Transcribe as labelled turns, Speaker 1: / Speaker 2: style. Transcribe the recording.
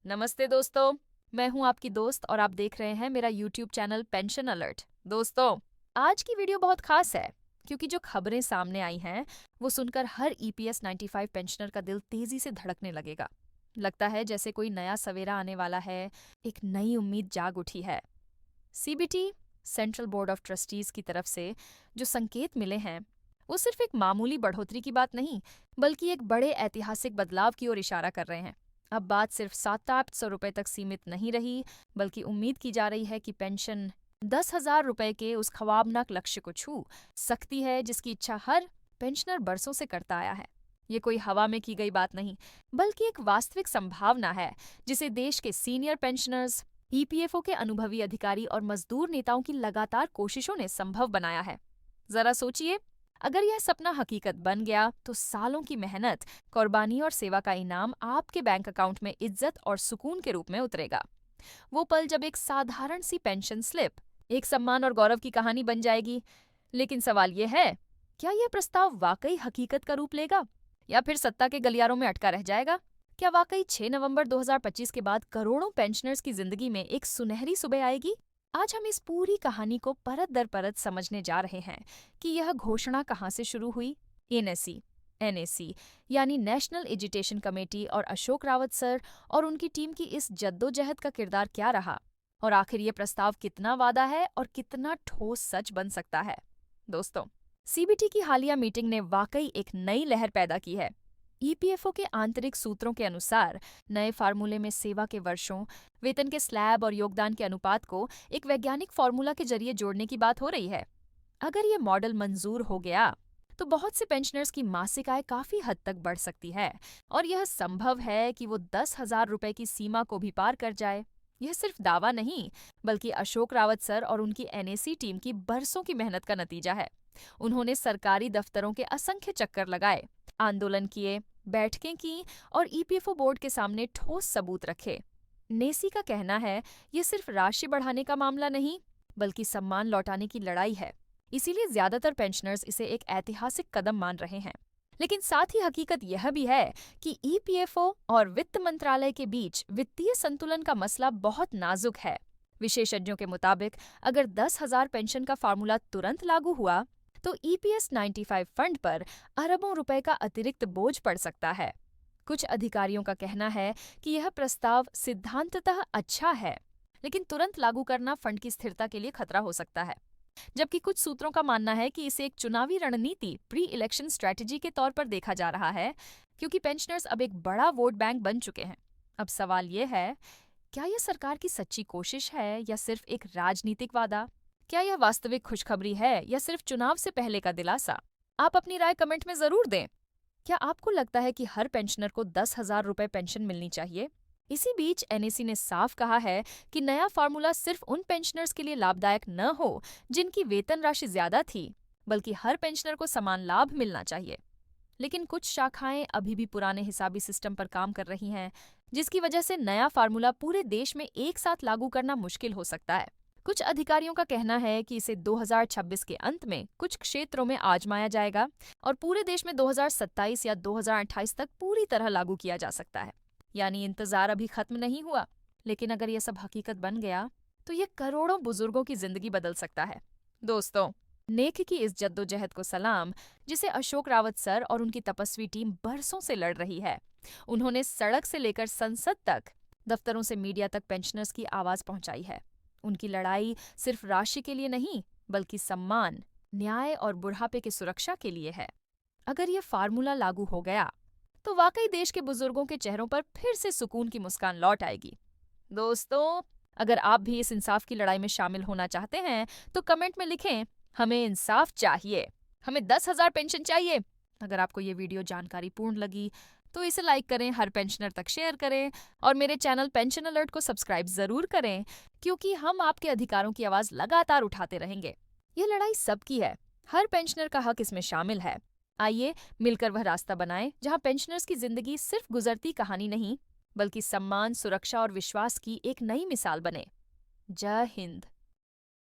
Speaker 1: नमस्ते दोस्तों, मैं हूं आपकी दोस्त और आप देख रहे हैं मेरा यूट्यूब चैनल पेंशन अलर्ट। दोस्तों, आज की वीडियो बहुत खास है क्योंकि जो खबरें सामने आई हैं वो सुनकर हर EPS 95 पेंशनर का दिल तेजी से धड़कने लगेगा। लगता है जैसे कोई नया सवेरा आने वाला है, एक नई उम्मीद जाग उठी है। CBT central board of trustees की तरफ से जो संकेत मिले हैं वो सिर्फ एक मामूली बढ़ोतरी की बात नहीं बल्कि एक बड़े ऐतिहासिक बदलाव की ओर इशारा कर रहे हैं। अब बात सिर्फ 700 रुपए तक सीमित नहीं रही, बल्कि उम्मीद की जा रही है कि पेंशन 10,000 रुपए के उस ख्वाबनाक लक्ष्य को छू सकती है जिसकी इच्छा हर पेंशनर बरसों से करता आया है। ये कोई हवा में की गई बात नहीं, बल्कि एक वास्तविक संभावना है जिसे देश के सीनियर पेंशनर्स, EPFO के अनुभवी अधिकारी और मजदूर नेताओं की लगातार कोशिशों ने संभव बनाया है। जरा सोचिए, अगर यह सपना हकीकत बन गया तो सालों की मेहनत, कुर्बानी और सेवा का इनाम आपके बैंक अकाउंट में इज्जत और सुकून के रूप में उतरेगा। वो पल जब एक साधारण सी पेंशन स्लिप एक सम्मान और गौरव की कहानी बन जाएगी। लेकिन सवाल ये है, क्या यह प्रस्ताव वाकई हकीकत का रूप लेगा या फिर सत्ता के गलियारों में अटका रह जाएगा? क्या वाकई 6 नवंबर 2025 के बाद करोड़ों पेंशनर्स की जिंदगी में एक सुनहरी सुबह आएगी? आज हम इस पूरी कहानी को परत दर परत समझने जा रहे हैं कि यह घोषणा कहाँ से शुरू हुई, NAC यानी नेशनल एजुटेशन कमेटी और अशोक रावत सर और उनकी टीम की इस जद्दोजहद का किरदार क्या रहा, और आखिर ये प्रस्ताव कितना वादा है और कितना ठोस सच बन सकता है। दोस्तों, CBT की हालिया मीटिंग ने वाकई एक नई लहर पैदा की है। EPFO के आंतरिक सूत्रों के अनुसार नए फार्मूले में सेवा के वर्षों, वेतन के स्लैब और योगदान के अनुपात को एक वैज्ञानिक फार्मूला के जरिए जोड़ने की बात हो रही है। अगर ये मॉडल मंजूर हो गया तो बहुत से पेंशनर्स की मासिक आय काफी हद तक बढ़ सकती है और यह संभव है कि वो 10,000 रुपए की सीमा को भी पार कर जाए। यह सिर्फ दावा नहीं बल्कि अशोक रावत सर और उनकी NAC टीम की बरसों की मेहनत का नतीजा है। उन्होंने सरकारी दफ्तरों के असंख्य चक्कर लगाए, आंदोलन किए, बैठकें की और EPFO बोर्ड के सामने ठोस सबूत रखे। नेसी का कहना है ये सिर्फ राशि बढ़ाने का मामला नहीं बल्कि सम्मान लौटाने की लड़ाई है। इसीलिए ज्यादातर पेंशनर्स इसे एक ऐतिहासिक कदम मान रहे हैं। लेकिन साथ ही हकीकत यह भी है कि EPFO और वित्त मंत्रालय के बीच वित्तीय संतुलन का मसला बहुत नाजुक है। विशेषज्ञों के मुताबिक अगर 10,000 पेंशन का फार्मूला तुरंत लागू हुआ तो EPS 95 फंड पर अरबों रुपए का अतिरिक्त बोझ पड़ सकता है। कुछ अधिकारियों का कहना है कि यह प्रस्ताव सिद्धांततः अच्छा है, लेकिन तुरंत लागू करना फंड की स्थिरता के लिए खतरा हो सकता है। जबकि कुछ सूत्रों का मानना है कि इसे एक चुनावी रणनीति, प्री इलेक्शन स्ट्रैटेजी के तौर पर देखा जा रहा है, क्योंकि पेंशनर्स अब एक बड़ा वोट बैंक बन चुके हैं। अब सवाल ये है, क्या यह सरकार की सच्ची कोशिश है या सिर्फ एक राजनीतिक वादा? क्या यह वास्तविक खुशखबरी है या सिर्फ चुनाव से पहले का दिलासा? आप अपनी राय कमेंट में जरूर दें। क्या आपको लगता है कि हर पेंशनर को 10,000 रुपए पेंशन मिलनी चाहिए? इसी बीच NAC ने साफ कहा है कि नया फार्मूला सिर्फ उन पेंशनर्स के लिए लाभदायक न हो जिनकी वेतन राशि ज्यादा थी, बल्कि हर पेंशनर को समान लाभ मिलना चाहिए। लेकिन कुछ शाखाएं अभी भी पुराने हिसाबी सिस्टम पर काम कर रही हैं, जिसकी वजह से नया फार्मूला पूरे देश में एक साथ लागू करना मुश्किल हो सकता है। कुछ अधिकारियों का कहना है कि इसे 2026 के अंत में कुछ क्षेत्रों में आजमाया जाएगा और पूरे देश में 2027 या 2028 तक पूरी तरह लागू किया जा सकता है। यानी इंतजार अभी खत्म नहीं हुआ, लेकिन अगर यह सब हकीकत बन गया तो ये करोड़ों बुजुर्गों की जिंदगी बदल सकता है। दोस्तों, नेक की इस जद्दोजहद को सलाम, जिसे अशोक रावत सर और उनकी तपस्वी टीम बरसों से लड़ रही है। उन्होंने सड़क से लेकर संसद तक, दफ्तरों से मीडिया तक पेंशनर्स की आवाज पहुंचाई है। उनकी लड़ाई सिर्फ राशि के लिए नहीं बल्कि सम्मान, न्याय और बुढ़ापे की सुरक्षा के लिए है। अगर ये फार्मूला लागू हो गया तो वाकई देश के बुजुर्गों के चेहरों पर फिर से सुकून की मुस्कान लौट आएगी। दोस्तों, अगर आप भी इस इंसाफ की लड़ाई में शामिल होना चाहते हैं तो कमेंट में लिखें, हमें इंसाफ चाहिए, हमें 10,000 पेंशन चाहिए। अगर आपको ये वीडियो जानकारी पूर्ण लगी तो इसे लाइक करें, हर पेंशनर तक शेयर करें और मेरे चैनल पेंशन अलर्ट को सब्सक्राइब जरूर करें, क्योंकि हम आपके अधिकारों की आवाज लगातार उठाते रहेंगे। ये लड़ाई सबकी है, हर पेंशनर का हक इसमें शामिल है। आइए मिलकर वह रास्ता बनाएं जहां पेंशनर्स की जिंदगी सिर्फ गुजरती कहानी नहीं बल्कि सम्मान, सुरक्षा और विश्वास की एक नई मिसाल बने। जय हिंद।